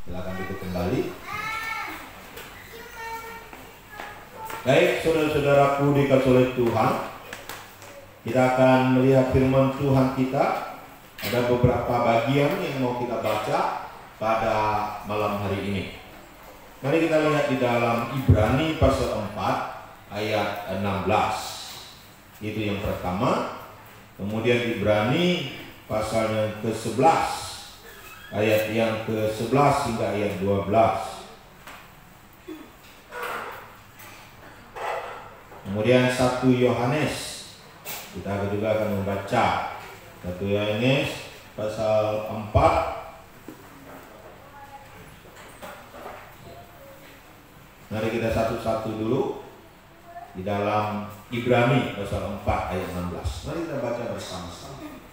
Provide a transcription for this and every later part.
Silakan duduk kembali. Baik, saudara-saudaraku dikasih oleh Tuhan, kita akan melihat firman Tuhan kita. Ada beberapa bagian yang mau kita baca pada malam hari ini. Mari kita lihat di dalam Ibrani pasal 4 ayat 16. Itu yang pertama. Kemudian Ibrani pasal yang ke-11 ayat yang ke-11 hingga ayat 12. Kemudian 1 Yohanes, kita juga akan membaca 1 Yohanes pasal 4 mari kita satu-satu dulu di dalam Ibrani pasal 4 ayat 16. Mari kita baca bersama-sama.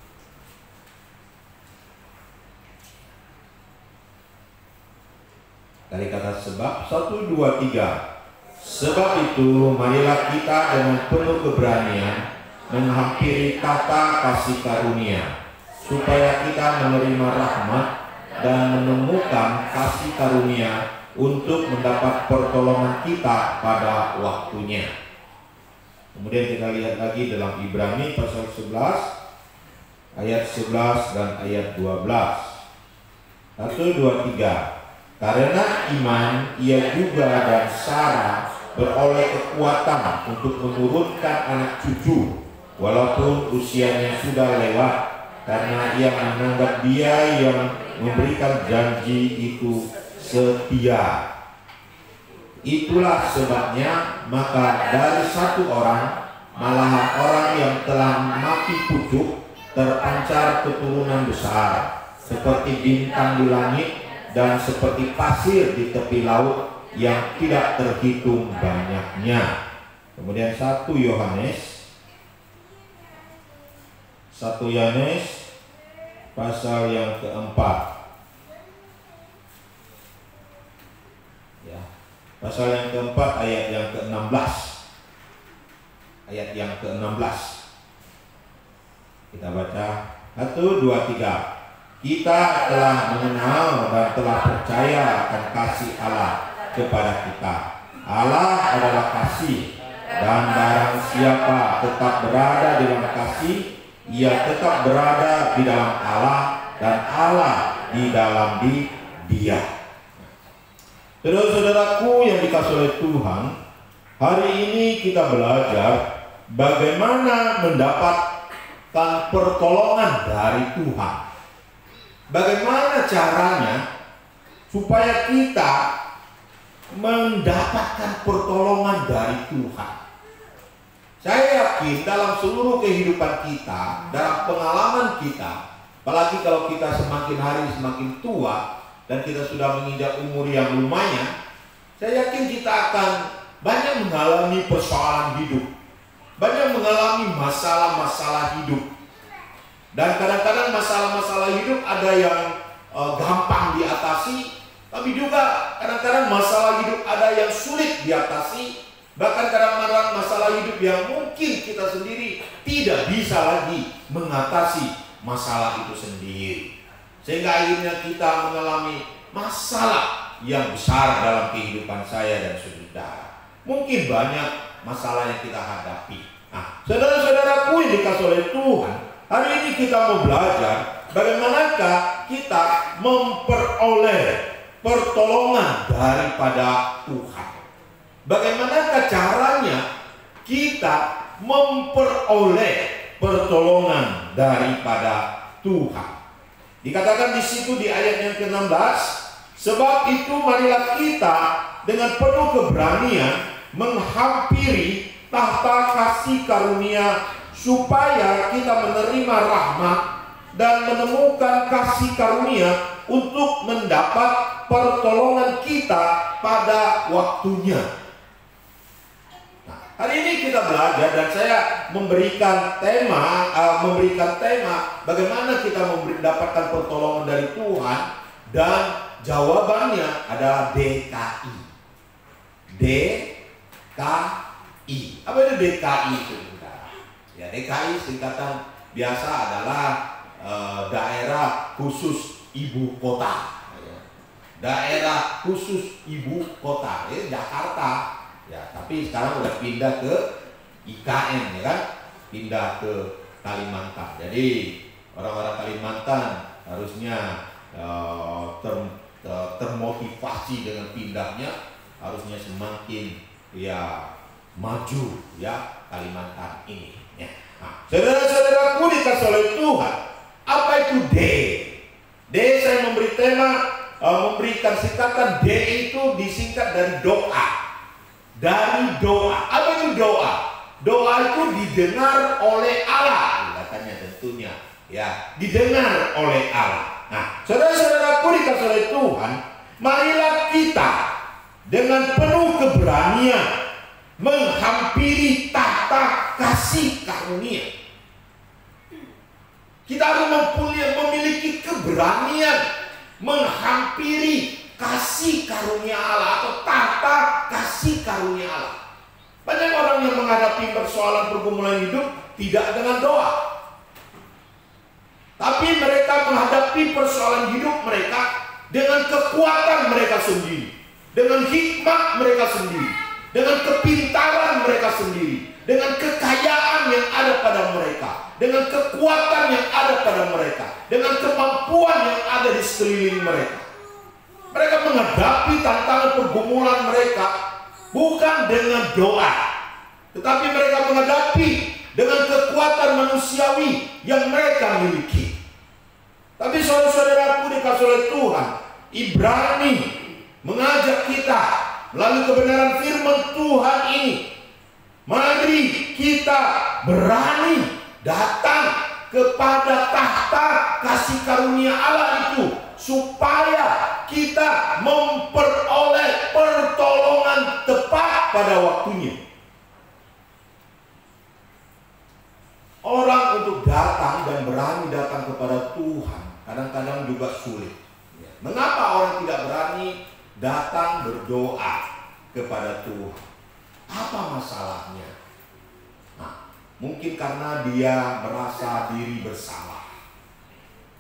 Dari kata sebab 1, 2, 3. Sebab itu marilah kita dengan penuh keberanian menghampiri tata kasih karunia, supaya kita menerima rahmat dan menemukan kasih karunia untuk mendapat pertolongan kita pada waktunya. Kemudian kita lihat lagi dalam Ibrani pasal 11 ayat 11 dan ayat 12. 1, 2, 3. Karena iman ia juga dan Sarah beroleh kekuatan untuk menurunkan anak cucu walaupun usianya sudah lewat, karena ia menganggap dia yang memberikan janji itu setia. Itulah sebabnya maka dari satu orang, malahan orang yang telah mati pucuk, terpancar keturunan besar seperti bintang di langit dan seperti pasir di tepi laut yang tidak terhitung banyaknya. Kemudian 1 Yohanes pasal yang keempat, ya, pasal yang keempat ayat yang ke-16. Ayat yang ke-16 kita baca 1, 2, 3. Kita telah mengenal dan telah percaya akan kasih Allah kepada kita. Allah adalah kasih, dan barang siapa tetap berada di dalam kasih, ia tetap berada di dalam Allah dan Allah di dalam dia. Saudara-saudaraku yang dikasihi oleh Tuhan, hari ini kita belajar bagaimana mendapatkan pertolongan dari Tuhan. Bagaimana caranya supaya kita mendapatkan pertolongan dari Tuhan. Saya yakin dalam seluruh kehidupan kita, dalam pengalaman kita, apalagi kalau kita semakin hari semakin tua dan kita sudah menginjak umur yang lumayan, saya yakin kita akan banyak mengalami persoalan hidup, banyak mengalami masalah-masalah hidup. Dan kadang-kadang masalah-masalah hidup ada yang gampang diatasi, tapi juga kadang-kadang masalah hidup ada yang sulit diatasi. Bahkan kadang-kadang masalah hidup yang mungkin kita sendiri tidak bisa lagi mengatasi masalah itu sendiri, sehingga akhirnya kita mengalami masalah yang besar dalam kehidupan saya dan saudara. Mungkin banyak masalah yang kita hadapi. Nah, saudara-saudaraku yang dikasihi oleh Tuhan, hari ini kita mau belajar bagaimanakah kita memperoleh pertolongan daripada Tuhan. Bagaimanakah caranya kita memperoleh pertolongan daripada Tuhan. Dikatakan di situ di ayat yang ke-16, sebab itu marilah kita dengan penuh keberanian menghampiri tahta kasih karunia, supaya kita menerima rahmat dan menemukan kasih karunia untuk mendapat pertolongan kita pada waktunya. Nah, hari ini kita belajar dan saya memberikan tema bagaimana kita mendapatkan pertolongan dari Tuhan, dan jawabannya adalah DKI. DKI. Apa itu DKI itu? Ya, DKI singkatan biasa adalah daerah khusus ibu kota. daerah khusus ibu kota, Jakarta. Ya, tapi sekarang udah pindah ke IKN, ya kan? Pindah ke Kalimantan. Jadi orang-orang Kalimantan harusnya termotivasi dengan pindahnya, harusnya semakin ya maju ya Kalimantan ini. Ya. Nah, saudara-saudaraku dikasih oleh Tuhan, apa itu D? D saya memberi tema, memberikan singkatan D itu disingkat dari doa. Dari doa. Apa itu doa? Doa itu didengar oleh Allah, katanya tentunya. Ya, didengar oleh Allah. Nah, saudara-saudaraku dikasih oleh Tuhan, marilah kita dengan penuh keberanian menghampiri tahta kasih karunia. Kita harus memiliki keberanian menghampiri kasih karunia Allah atau tahta kasih karunia Allah. Banyak orang yang menghadapi persoalan pergumulan hidup tidak dengan doa, tapi mereka menghadapi persoalan hidup mereka dengan kekuatan mereka sendiri, dengan hikmat mereka sendiri, dengan kepintaran mereka sendiri, dengan kekayaan yang ada pada mereka, dengan kekuatan yang ada pada mereka, dengan kemampuan yang ada di sekeliling mereka. Mereka menghadapi tantangan pergumulan mereka bukan dengan doa, tetapi mereka menghadapi dengan kekuatan manusiawi yang mereka miliki. Tapi saudara-saudaraku dikasih oleh Tuhan, Ibrani mengajak kita melalui kebenaran firman Tuhan ini, mari kita berani datang kepada tahta kasih karunia Allah itu, supaya kita memperoleh pertolongan tepat pada waktunya. Orang untuk datang dan berani datang kepada Tuhan kadang-kadang juga sulit. Mengapa orang tidak berani datang berdoa kepada Tuhan? Apa masalahnya? Nah, mungkin karena dia merasa diri bersalah.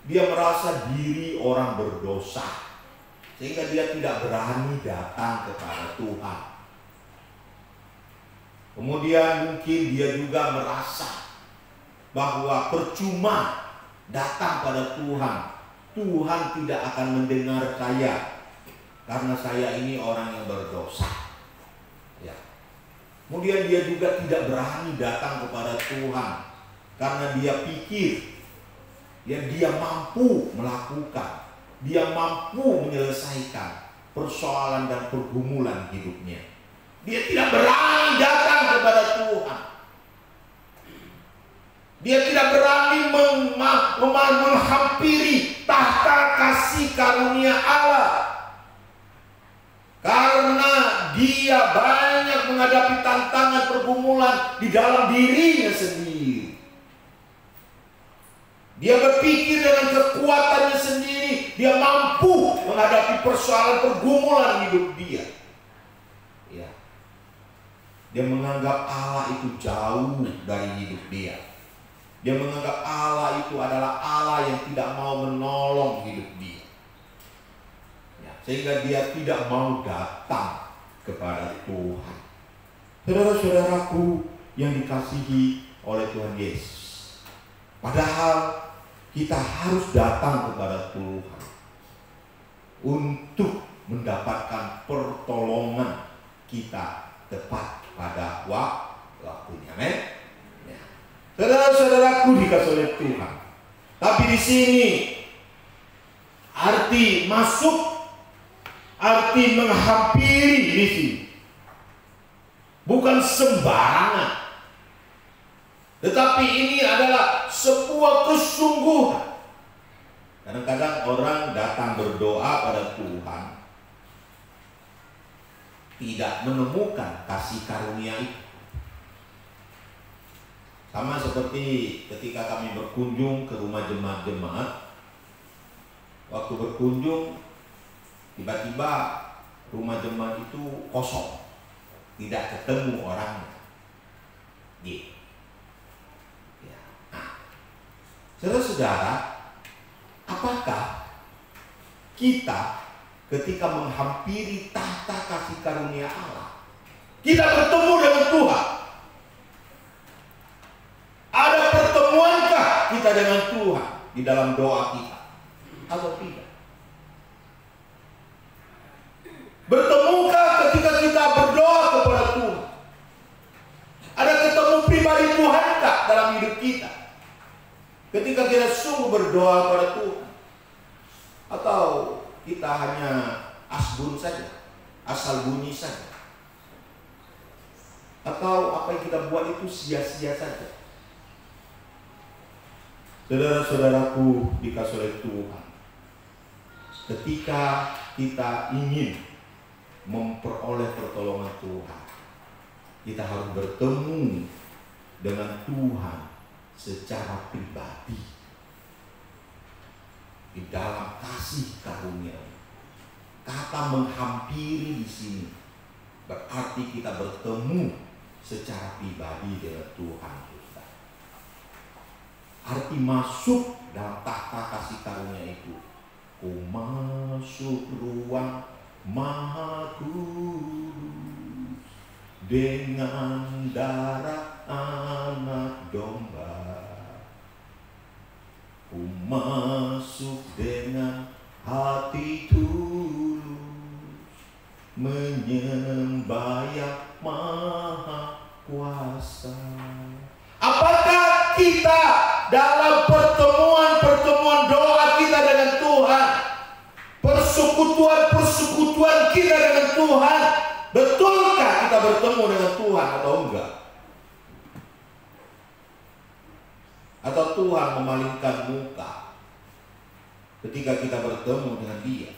Dia merasa diri orang berdosa, sehingga dia tidak berani datang kepada Tuhan. Kemudian mungkin dia juga merasa bahwa percuma datang pada Tuhan. Tuhan tidak akan mendengar saya karena saya ini orang yang berdosa. Ya. Kemudian dia juga tidak berani datang kepada Tuhan karena dia pikir ya dia mampu melakukan, dia mampu menyelesaikan persoalan dan pergumulan hidupnya. Dia tidak berani datang kepada Tuhan. Dia tidak berani menghampiri tahta kasih karunia Allah, karena dia banyak menghadapi tantangan pergumulan di dalam dirinya sendiri. Dia berpikir dengan kekuatannya sendiri, dia mampu menghadapi persoalan pergumulan hidup dia. Ya. Dia menganggap Allah itu jauh dari hidup dia. Dia menganggap Allah itu adalah Allah yang tidak mau menolong hidup dia. Ya, sehingga dia tidak mau datang kepada Tuhan. Saudara-saudaraku yang dikasihi oleh Tuhan Yesus, padahal kita harus datang kepada Tuhan untuk mendapatkan pertolongan kita tepat pada waktunya. Amin. Saudara-saudaraku dikasih oleh Tuhan. Tapi di sini arti masuk, arti menghampiri di sini bukan sembarangan, tetapi ini adalah sebuah kesungguhan. Kadang-kadang orang datang berdoa pada Tuhan tidak menemukan kasih karunia itu. Sama seperti ketika kami berkunjung ke rumah jemaat-jemaat. Waktu berkunjung, tiba-tiba rumah jemaat itu kosong, tidak ketemu orangnya. Gitu. Ya. Nah, saudara-saudara, apakah kita ketika menghampiri tahta kasih karunia Allah, kita bertemu dengan Tuhan. Ada pertemuankah kita dengan Tuhan di dalam doa kita atau tidak? Bertemukah ketika kita berdoa kepada Tuhan? Ada ketemu pribadi Tuhankah dalam hidup kita ketika kita sungguh berdoa kepada Tuhan? Atau kita hanya asbun saja, asal bunyi saja? Atau apa yang kita buat itu sia-sia saja? Saudara-saudaraku dikasih oleh Tuhan, ketika kita ingin memperoleh pertolongan Tuhan, kita harus bertemu dengan Tuhan secara pribadi di dalam kasih karunia. Kata menghampiri di sini berarti kita bertemu secara pribadi dengan Tuhan. Arti masuk dalam tahta kasih karunia itu, ku masuk ruang Maha Kudus dengan darah anak domba. Ku masuk dengan hati tulus menyembah Yang Maha Kuasa. Apakah kita dalam pertemuan doa kita dengan Tuhan, persekutuan kita dengan Tuhan, betulkah kita bertemu dengan Tuhan atau enggak? Atau Tuhan memalingkan muka ketika kita bertemu dengan Dia?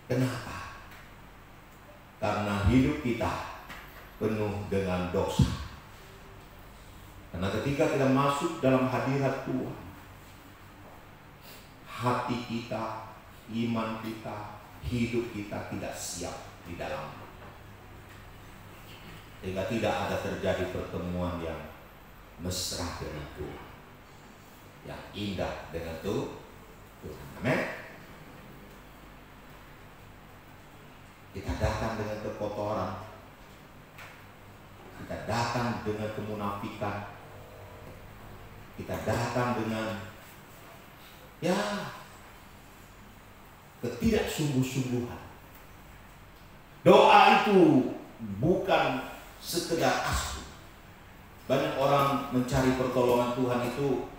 Kenapa? Karena hidup kita penuh dengan dosa. Karena ketika kita masuk dalam hadirat Tuhan, hati kita, iman kita, hidup kita tidak siap di dalamnya. Sehingga tidak ada terjadi pertemuan yang mesra dengan Tuhan, yang indah dengan Tuhan. Amin. Kita datang dengan kekotoran, kita datang dengan kemunafikan, kita datang dengan ketidaksungguh-sungguhan. Doa itu bukan sekedar asli. Banyak orang mencari pertolongan Tuhan itu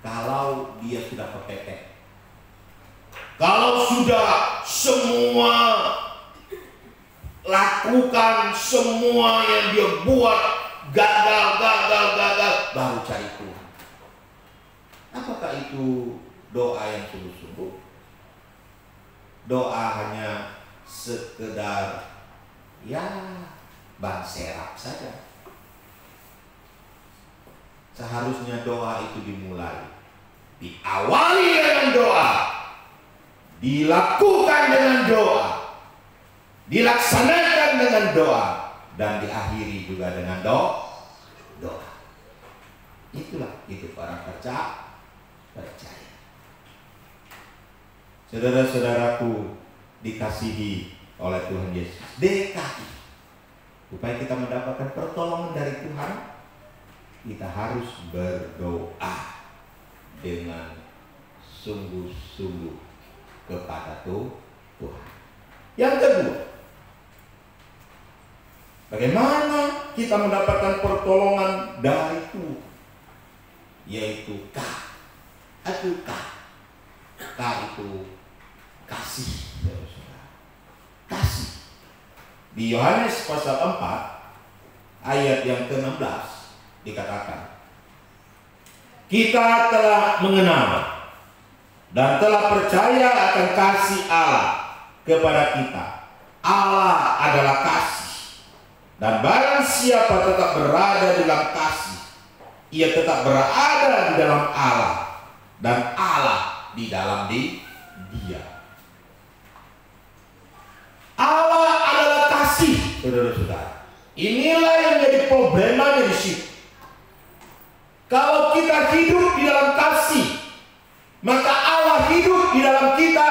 kalau dia sudah kepepet, kalau sudah semua lakukan, semua yang dia buat gagal, baru cari Tuhan. Apakah itu doa yang sungguh-sungguh? Doa hanya sekedar ban serap saja. Seharusnya doa itu dimulai, diawali dengan doa, dilakukan dengan doa, dilaksanakan dengan doa, dan diakhiri juga dengan doa. Itulah hidup orang percaya. Saudara-saudaraku dikasihi oleh Tuhan Yesus, DKI, supaya kita mendapatkan pertolongan dari Tuhan, kita harus berdoa dengan sungguh-sungguh kepada Tuhan. Yang kedua, bagaimana kita mendapatkan pertolongan dari Tuhan? Yaitu K itu kasih. Kasih. Di Yohanes pasal 4 ayat yang ke-16 dikatakan, kita telah mengenal dan telah percaya akan kasih Allah kepada kita. Allah adalah kasih, dan barang siapa tetap berada di dalam kasih, ia tetap berada di dalam Allah, dan Allah di dalam dia. Allah adalah kasih, saudara-saudara. Inilah yang jadi problemanya di sini. Kalau kita hidup di dalam kasih, maka Allah hidup di dalam kita.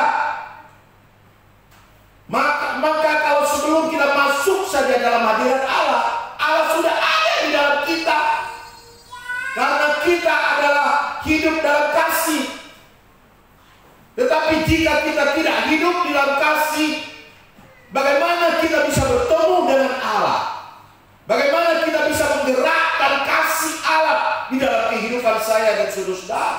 Maka kalau sebelum kita masuk saja dalam hadirat Allah, Allah sudah ada di dalam kita. Karena kita adalah hidup dalam kasih. Tetapi jika kita tidak hidup di dalam kasih, bagaimana kita bisa bertemu dengan Allah? Bagaimana kita bisa menggerakkan kasih Allah di dalam kehidupan saya dan saudara-saudara?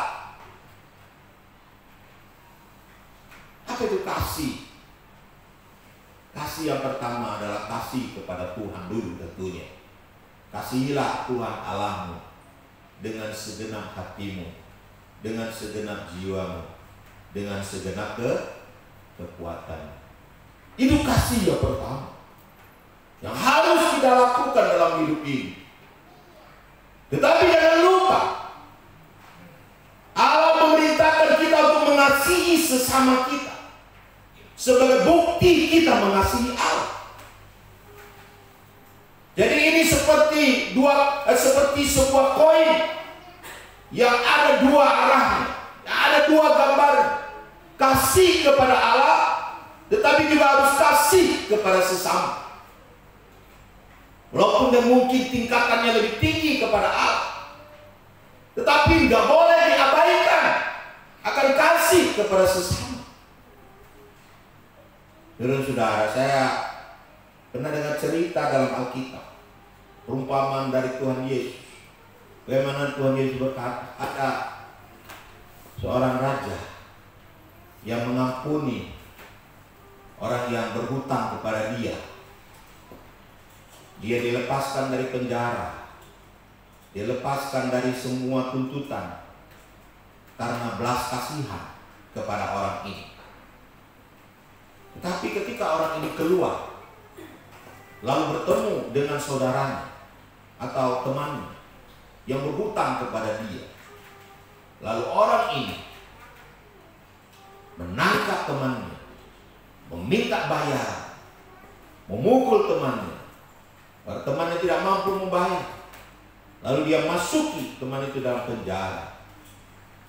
Apa itu kasih? Kasih yang pertama adalah kasih kepada Tuhan dulu tentunya. Kasihilah Tuhan Allahmu dengan segenap hatimu, dengan segenap jiwamu, dengan segenap kekuatan. Itu kasih yang pertama yang harus kita lakukan dalam hidup ini. Tetapi jangan lupa, Allah memerintahkan kita untuk mengasihi sesama kita sebagai bukti kita mengasihi Allah. Jadi ini seperti sebuah koin yang ada dua arahnya, ada dua gambar. Kasih kepada Allah, tetapi juga harus kasih kepada sesama. Walaupun dia mungkin tingkatannya lebih tinggi kepada Allah, tetapi nggak boleh diabaikan akan kasih kepada sesama. Saudara, saya pernah dengar cerita dalam Alkitab, perumpamaan dari Tuhan Yesus. Bagaimana Tuhan Yesus berkata, ada seorang raja yang mengampuni orang yang berhutang kepada dia. Dia dilepaskan dari penjara, dilepaskan dari semua tuntutan karena belas kasihan kepada orang ini. Tetapi ketika orang ini keluar, lalu bertemu dengan saudaranya atau temannya yang berhutang kepada dia, lalu orang ini menangkap temannya, meminta bayaran, memukul temannya. Temannya tidak mampu membayar, lalu dia masuki teman itu dalam penjara,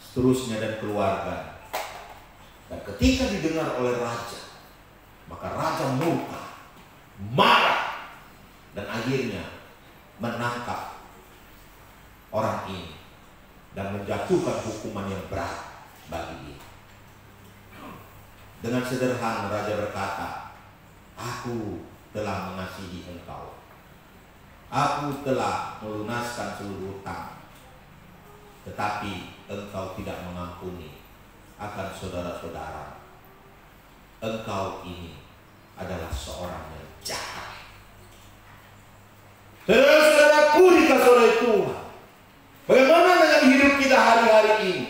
seterusnya, dan keluarga. Dan ketika didengar oleh raja, maka raja murka, marah, dan akhirnya menangkap orang ini dan menjatuhkan hukuman yang berat bagi dia. Dengan sederhana raja berkata, "Aku telah mengasihi engkau. Aku telah melunaskan seluruh hutang, tetapi engkau tidak mengampuni akan saudara-saudara. Engkau ini adalah seorang yang jahat." Saudara-saudaraku dikasihi oleh Tuhan, bagaimana dengan hidup kita hari-hari ini?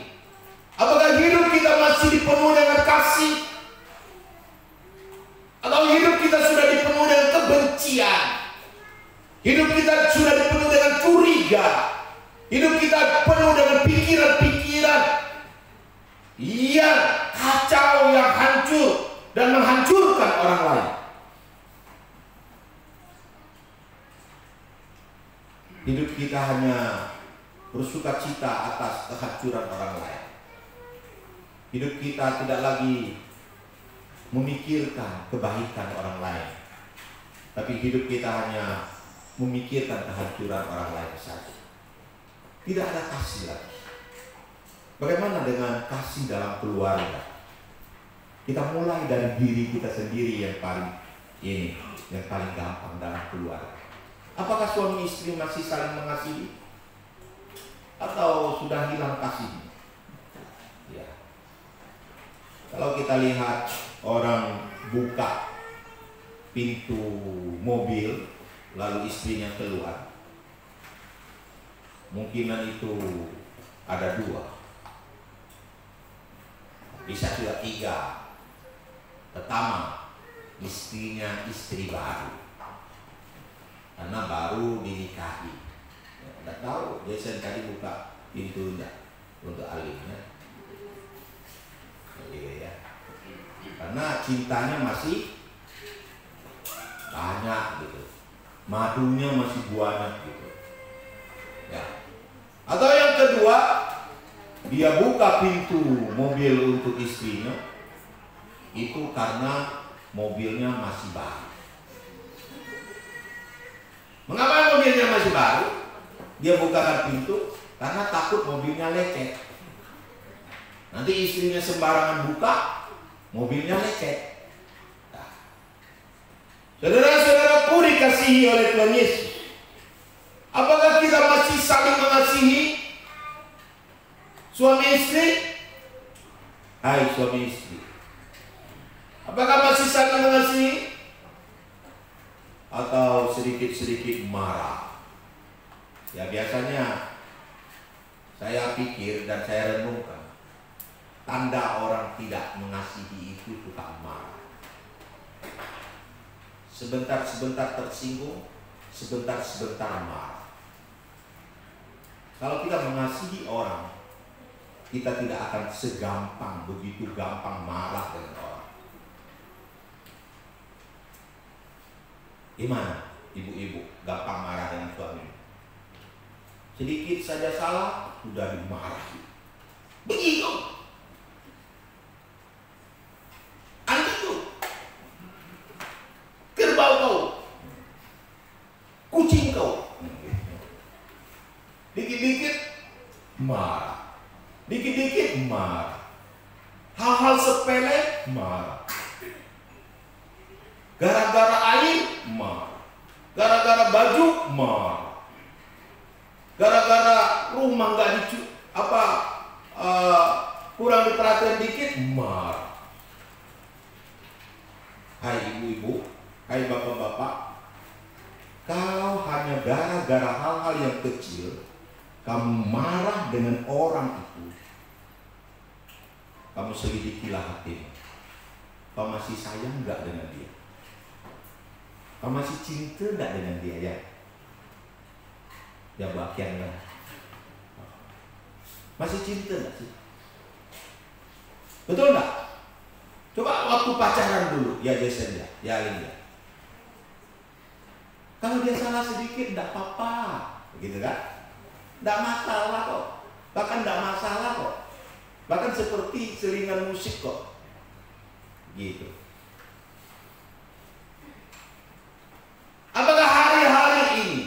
Apakah hidup kita masih dipenuhi dengan kasih? Atau hidup kita sudah dipenuhi dengan kebencian? Hidup kita sudah dipenuhi dengan curiga. Hidup kita penuh dengan pikiran-pikiran yang kacau, yang hancur dan menghancurkan orang lain. Hidup kita hanya bersuka cita atas kehancuran orang lain. Hidup kita tidak lagi memikirkan kebaikan orang lain, tapi hidup kita hanya memikirkan kehancuran orang lain saja. Tidak ada kasih lagi. Bagaimana dengan kasih dalam keluarga? Kita mulai dari diri kita sendiri yang paling gampang dalam keluarga. Apakah suami istri masih saling mengasihi? Atau sudah hilang kasihnya? Ya. Kalau kita lihat orang buka pintu mobil, lalu istrinya keluar, mungkinan itu ada dua, bisa juga tiga. Pertama, istrinya istri baru, karena baru dinikahi. Tidak tahu, dia tadi buka pintu enggak untuk alihnya, ya. Karena cintanya masih banyak gitu, madunya masih banyak gitu, ya. Atau yang kedua, dia buka pintu mobil untuk istrinya itu karena mobilnya masih baru. Mengapa mobilnya masih baru? Dia bukakan pintu karena takut mobilnya lecet. Nanti istrinya sembarangan buka, mobilnya lecet. Nah. Saudara-saudaraku dikasihi oleh Tuhan Yesus, apakah kita masih saling mengasihi suami istri? Hai suami istri, apakah masih saling mengasihi? Atau sedikit-sedikit marah? Ya biasanya saya pikir dan saya renungkan, tanda orang tidak mengasihi itu suka marah. Sebentar-sebentar tersinggung, sebentar-sebentar marah. Kalau kita mengasihi orang, kita tidak akan segampang, begitu gampang marah dengan orang. Gimana ibu-ibu gampang marah dengan suami? Sedikit saja salah sudah dimarahi. Begitu. Anjing tuh, kerbau kau, kucing kau. Dikit-dikit marah, dikit-dikit marah. Hal-hal sepele marah. Gara-gara air marah, gara-gara baju marah, gara-gara rumah nggak kurang diperhatikan dikit marah. Hai ibu-ibu, hai bapak-bapak, kalau hanya gara-gara hal-hal yang kecil kamu marah dengan orang itu, kamu selidikilah hatimu. Kamu masih sayang nggak dengan dia? Kamu masih cinta nggak dengan dia ya? Ya bagian lah. Masih cinta nggak sih? Betul nggak? Coba waktu pacaran dulu, ya Jason ya Linda. Kalau dia salah sedikit, nggak apa-apa, begitu kan? Nggak masalah kok, bahkan nggak masalah kok, bahkan seperti selingan musik kok, gitu. Apakah hari-hari ini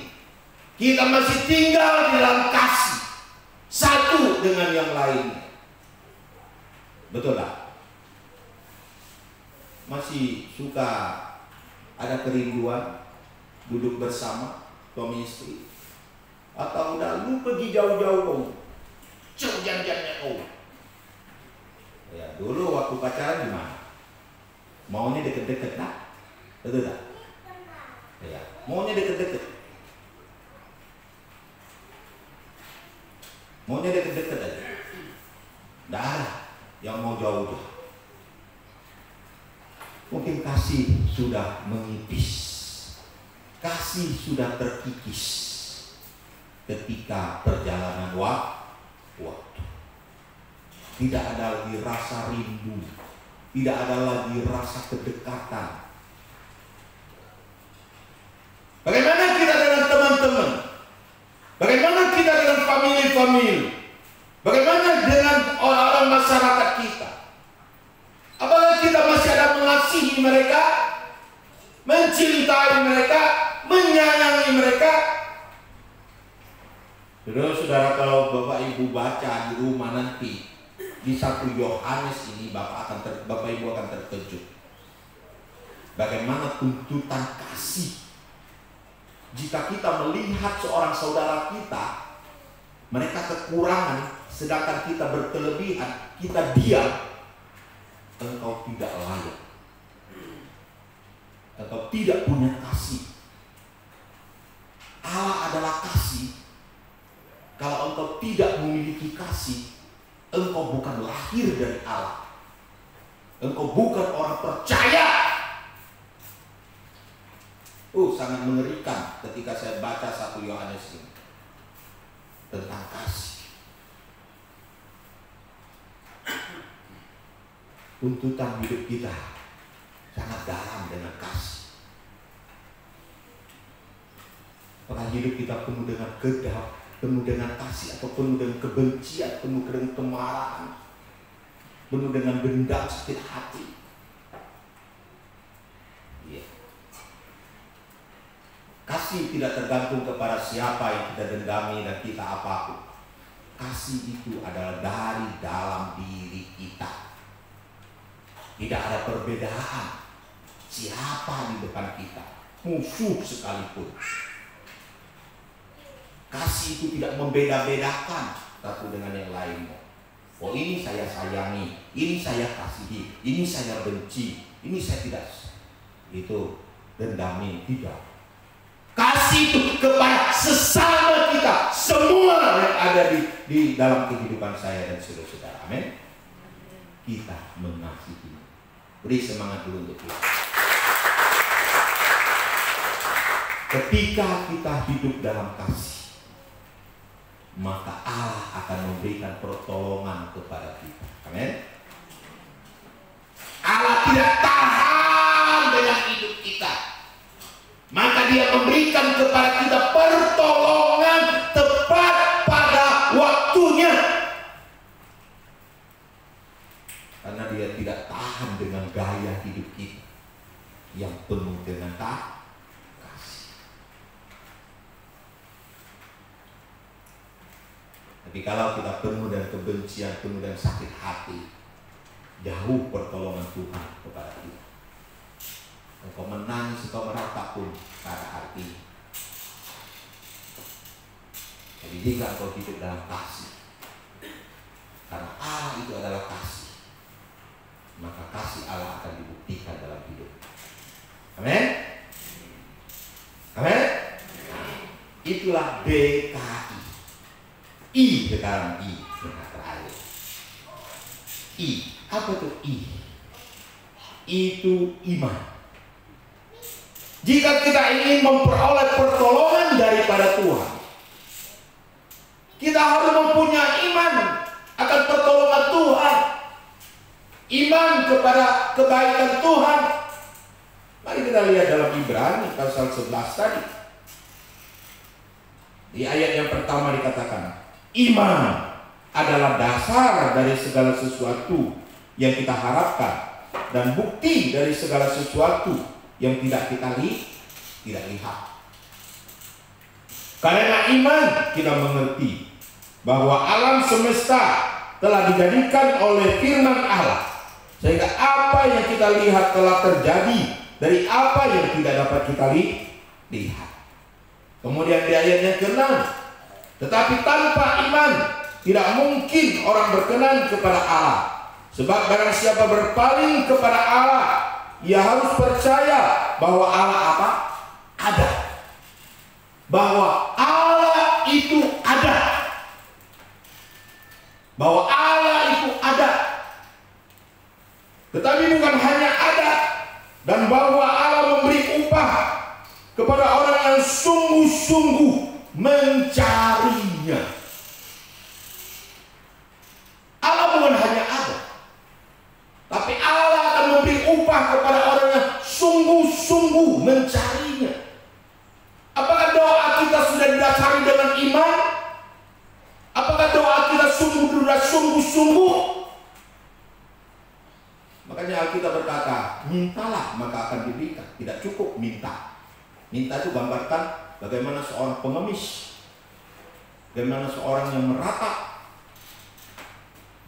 kita masih tinggal di dalam kasih satu dengan yang lainnya? Betul tak? Masih suka ada kerinduan duduk bersama suami istri? Atau udah lu pergi jauh-jauh kau, jangan-jangan kau? Ya dulu waktu pacaran gimana? Maunya deket-deket nak? Betul tak? Ya, maunya deket-deket. Maunya deket-deket aja. Nggak ada yang mau jauh-jauh. Mungkin kasih sudah menipis, kasih sudah terkikis ketika perjalanan waktu. Tidak ada lagi rasa rindu, tidak ada lagi rasa kedekatan. Bagaimana kita dengan teman-teman? Bagaimana kita dengan famili-famili? Bagaimana dengan orang-orang masyarakat kita? Apakah kita masih ada mengasihi mereka, mencintai mereka, menyayangi mereka? Saudara, kalau Bapak Ibu baca di rumah nanti di 1 Yohanes ini, Bapak Ibu akan terkejut. Bagaimana tuntutan kasih? Jika kita melihat seorang saudara kita, mereka kekurangan, sedangkan kita berkelebihan, kita diam, engkau tidak layak, engkau tidak punya kasih. Allah adalah kasih. Kalau engkau tidak memiliki kasih, engkau bukan lahir dari Allah, engkau bukan orang percaya. Sangat mengerikan ketika saya baca 1 Yohanes ini tentang kasih. Tuntutan hidup kita sangat dalam dengan kasih. Apakah hidup kita penuh dengan kedap, penuh dengan kasih, atau penuh dengan kebencian, penuh dengan kemarahan, penuh dengan dendam, sakit hati? kasih tidak tergantung kepada siapa yang kita dendami dan kita apapun. Kasih itu adalah dari dalam diri kita. Tidak ada perbedaan siapa di depan kita, musuh sekalipun. Kasih itu tidak membeda-bedakan satu dengan yang lainnya. Oh, ini saya sayangi, ini saya kasihi, ini saya benci, ini saya tidak itu dendami. Tidak. Kasih itu kepada sesama kita, semua yang ada di dalam kehidupan saya dan saudara-saudara. Amin. Kita mengasihi. Beri semangat dulu untuk kita. Ketika kita hidup dalam kasih, maka Allah akan memberikan pertolongan kepada kita. Amin. Allah tidak tahan dengan hidup kita, maka Dia memberikan kepada kita pertolongan tepat pada waktunya. Karena Dia tidak tahan dengan gaya hidup kita yang penuh dengan kasih. Tapi kalau kita penuh dengan kebencian, penuh dengan sakit hati, jauh pertolongan Tuhan kepada kita. Engkau menangis, engkau meratap pun tak ada arti. Jadi jika engkau hidup dalam kasih, karena Allah itu adalah kasih, maka kasih Allah akan dibuktikan dalam hidup. Amin. Amin. Itulah DKI. I sekarang I yang terakhir. I, apa itu I? Itu iman. Jika kita ingin memperoleh pertolongan daripada Tuhan, kita harus mempunyai iman akan pertolongan Tuhan, iman kepada kebaikan Tuhan. Mari kita lihat dalam Ibrani pasal 11 tadi. Di ayat yang pertama dikatakan, iman adalah dasar dari segala sesuatu yang kita harapkan dan bukti dari segala sesuatu yang tidak kita lihat. Karena iman kita mengerti bahwa alam semesta telah dijadikan oleh firman Allah, sehingga apa yang kita lihat telah terjadi dari apa yang tidak dapat kita lihat. Kemudian di ayat yang ke-6, tetapi tanpa iman tidak mungkin orang berkenan kepada Allah. Sebab barang siapa berpaling kepada Allah, ia harus percaya bahwa Allah apa? Ada. Bahwa Allah itu ada. Bahwa Allah itu ada. Tetapi bukan hanya ada, dan bahwa Allah memberi upah kepada orang yang sungguh-sungguh mencarinya. Allah bukan hanya ada, tapi Allah akan memberi upah kepada orang yang sungguh-sungguh mencarinya. Apakah doa kita sudah didasari dengan iman? Apakah doa kita sungguh-sungguh? Makanya Alkitab berkata, mintalah maka akan diberikan. Tidak cukup minta. Minta itu gambarkan bagaimana seorang pengemis, bagaimana seorang yang meratap.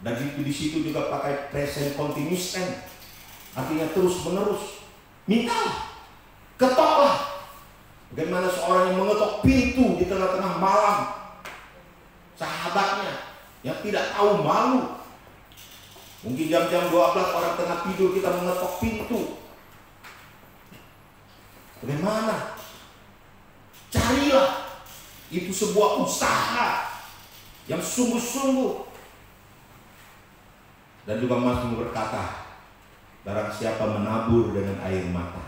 Dan di situ juga pakai present continuous tense, artinya terus menerus. Mintalah, ketoklah. Bagaimana seorang yang mengetok pintu di tengah-tengah malam, sahabatnya yang tidak tahu malu. Mungkin jam-jam 12 orang tengah tidur kita mengetok pintu. Bagaimana? Carilah. Itu sebuah usaha yang sungguh-sungguh. Dan juga Mazmur berkata, barang siapa menabur dengan air mata,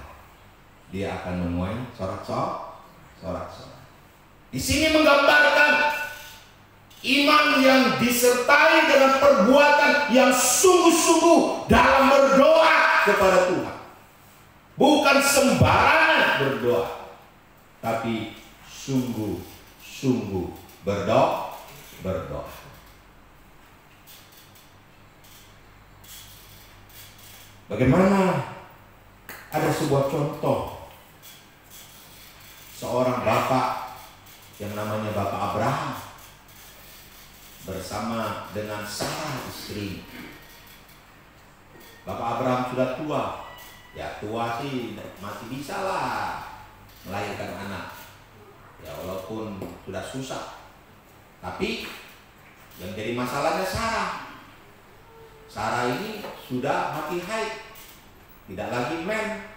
dia akan menuai sorak-sorak. Di sini menggambarkan iman yang disertai dengan perbuatan yang sungguh-sungguh dalam berdoa kepada Tuhan. Bukan sembarangan berdoa, tapi sungguh-sungguh berdoa. Bagaimana? Ada sebuah contoh seorang bapak yang namanya Bapak Abraham bersama dengan Sarah istri. Bapak Abraham sudah tua, ya tua sih masih bisa lah melahirkan anak, ya walaupun sudah susah. Tapi yang jadi masalahnya Sarah. Sarah ini sudah mati haid, tidak lagi men.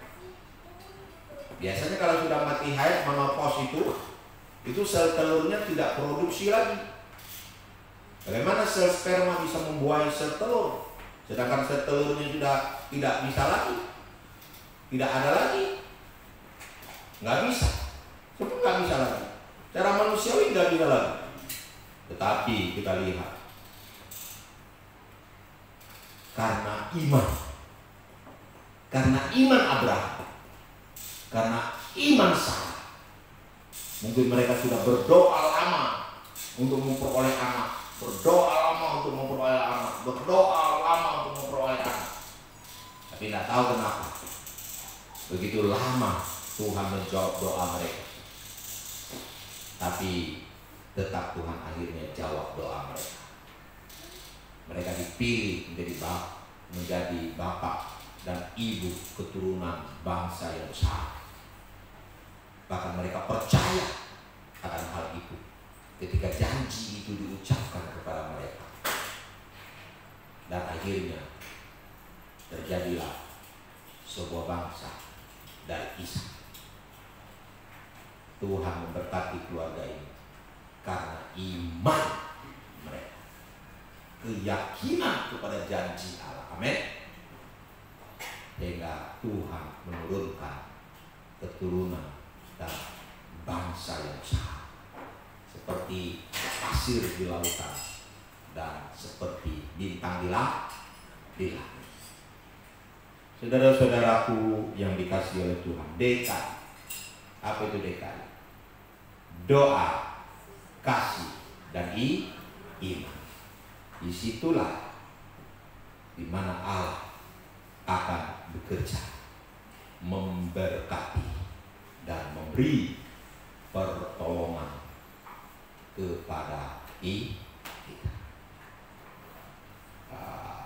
Biasanya kalau sudah mati haid menopause itu sel telurnya tidak produksi lagi. Bagaimana sel sperma bisa membuahi sel telur, sedangkan sel telurnya sudah tidak bisa lagi, tidak ada lagi, nggak bisa, semua nggak bisa lagi. Secara manusiawi nggak bisa lagi. Tetapi kita lihat karena iman Abraham, karena iman Sarah, mungkin mereka sudah berdoa lama untuk memperoleh anak, berdoa lama untuk memperoleh anak, berdoa lama untuk memperoleh anak. Tapi tidak tahu kenapa begitu lama Tuhan menjawab doa mereka. Tapi tetap Tuhan akhirnya jawab doa mereka. Mereka dipilih menjadi bapak dan ibu keturunan bangsa yang besar. Bahkan mereka percaya akan hal itu ketika janji itu diucapkan kepada mereka. Dan akhirnya terjadilah sebuah bangsa dari Ishak. Tuhan memberkati keluarga ini karena iman mereka, keyakinan kepada janji Allah. Amin. Sehingga Tuhan menurunkan keturunan dan bangsa yang besar, seperti pasir di lautan dan seperti bintang di langit. Saudara-saudaraku yang dikasihi oleh Tuhan, DKI. Apa itu DKI? Doa, kasih, dan iman. Disitulah dimana Allah akan bekerja, memberkati dan memberi pertolongan kepada kita.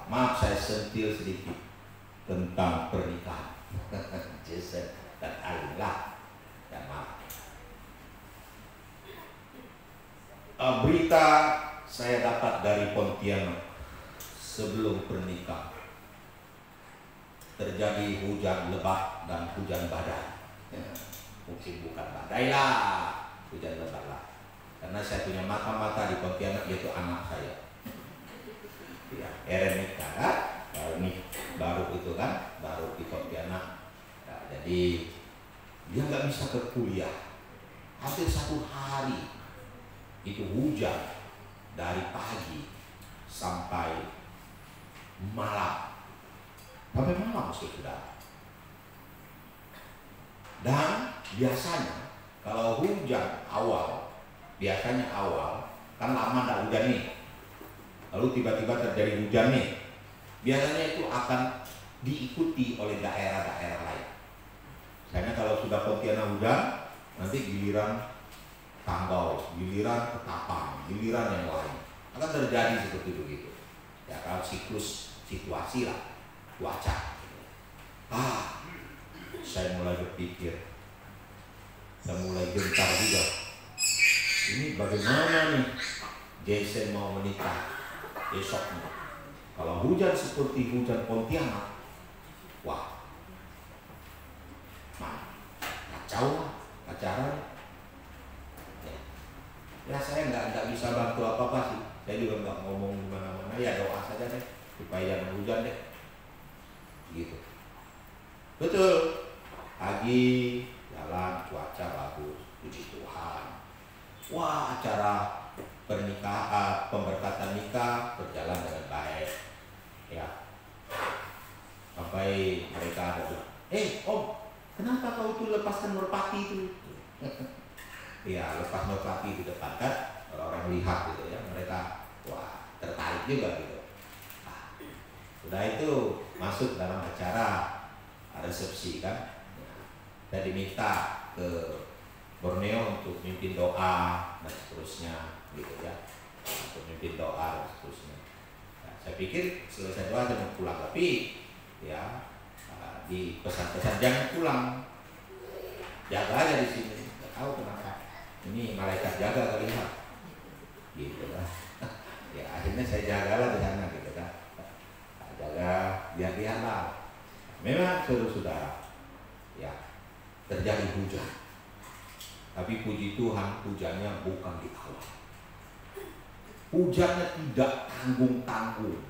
Maaf saya sentil sedikit tentang pernikahan. Jason dan Alila, dan maaf. Berita saya dapat dari Pontianak sebelum pernikahan. Terjadi hujan lebat dan hujan badai. Ya, mungkin bukan badai lah, hujan lebat lah. Karena saya punya mata-mata di Pontianak, yaitu anak saya. Ya, Erenika kan, ini baru itu kan, baru di Pontianak. Nah, jadi dia nggak bisa ke kuliah. Hampir 1 hari itu hujan dari pagi sampai malam. Sampai malam sudah. Dan biasanya kalau hujan awal, kan lama tidak hujan nih, lalu tiba-tiba terjadi hujan nih, biasanya itu akan diikuti oleh daerah-daerah lain. Misalnya kalau sudah Pontianak hujan, nanti giliran Tanggau, giliran Ketapang, giliran yang lain akan terjadi seperti begitu. Ya kalau siklus situasi lah, cuaca. Saya mulai berpikir, saya mulai gentar juga. Ini bagaimana nih Jason mau menikah besoknya? Kalau hujan seperti hujan Pontianak, wah, kacau lah acaranya. Ya saya nggak bisa bantu apa-apa sih. Saya juga nggak ngomong gimana-mana. Ya doa saja deh supaya jangan hujan deh. Gitu. Betul. Pagi jalan cuaca bagus, puji Tuhan. Wah, acara pernikahan, pemberkatan nikah berjalan dengan baik. Ya. Sampai mereka ada, Om, kenapa kau tuh lepaskan merpati itu? Ya, lepas merpati di depan kan, orang-orang lihat gitu ya, mereka wah tertarik juga gitu. Udah itu masuk dalam acara resepsi kan, saya diminta ke Borneo untuk mimpin doa dan seterusnya, gitu ya, untuk mimpin doa dan seterusnya. Nah, saya pikir selesai doa jangan pulang, tapi ya di pesan-pesan jangan pulang, jaga aja di sini. Nggak tahu kenapa, ini malaikat jaga kali ya, gitu lah. Ya akhirnya saya jagalah di sana, gitu kan, jaga biar-biarlah. Memang saudara-saudara, ya terjadi hujan, tapi puji Tuhan hujannya bukan di awal. Hujannya tidak tanggung-tanggung,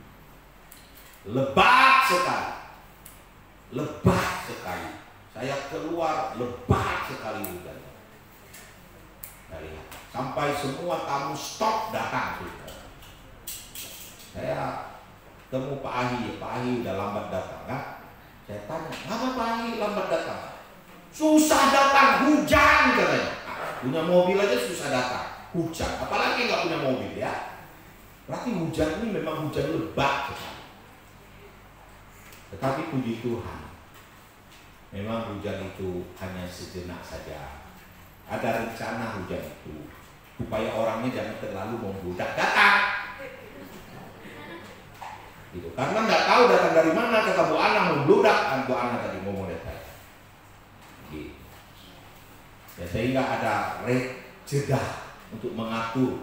lebat sekali, lebat sekali. Saya keluar, lebat sekali hujannya. Nah, lihat, sampai semua tamu stop datang. Saya temu Pak Ahi udah lambat datang kan? Saya tanya, kenapa Pak Ahi lambat datang? Susah datang, hujan katanya. Punya mobil aja susah datang, hujan. Apalagi nggak punya mobil ya. Berarti hujan ini memang hujan lebat sekali. Tetapi puji Tuhan, memang hujan itu hanya sejenak saja. Ada rencana hujan itu supaya orangnya jangan terlalu membludak datang. Gitu. Karena nggak tahu datang dari mana, kata Bu Ana membludak, Bu Ana tadi ngomong datang. Gitu. Ya, sehingga ada jeda untuk mengatur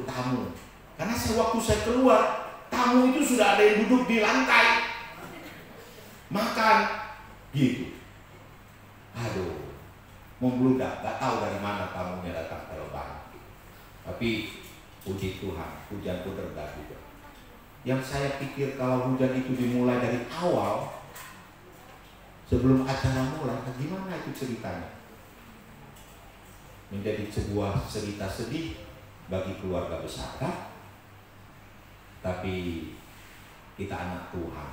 tamu. Karena sewaktu saya keluar, tamu itu sudah ada yang duduk di lantai makan, gitu. Aduh, membludak, nggak tahu dari mana tamunya datang terbang. Gitu. Tapi puji Tuhan, hujan itu reda juga. Yang saya pikir kalau hujan itu dimulai dari awal, sebelum acara mulai, gimana itu ceritanya? Menjadi sebuah cerita sedih bagi keluarga besar kan? Tapi kita anak Tuhan,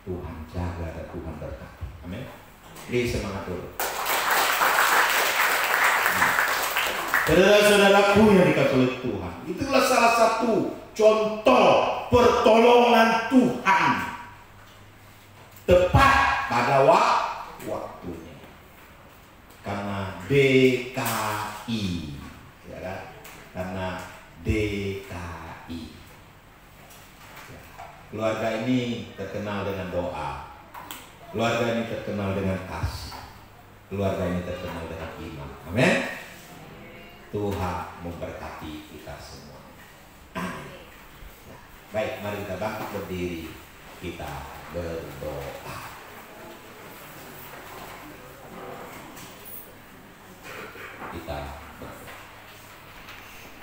Tuhan jaga dan Tuhan berkati. Amin. Beri semangat dulu. Saudara-saudaraku yang dikasihi oleh Tuhan, itulah salah satu contoh pertolongan Tuhan tepat pada waktunya. Karena DKI, ya kan? Karena DKI. Ya. Keluarga ini terkenal dengan doa. Keluarga ini terkenal dengan kasih. Keluarga ini terkenal dengan iman. Amin. Tuhan memberkati kita semua. Amin. Baik, mari kita bangkit berdiri, kita berdoa.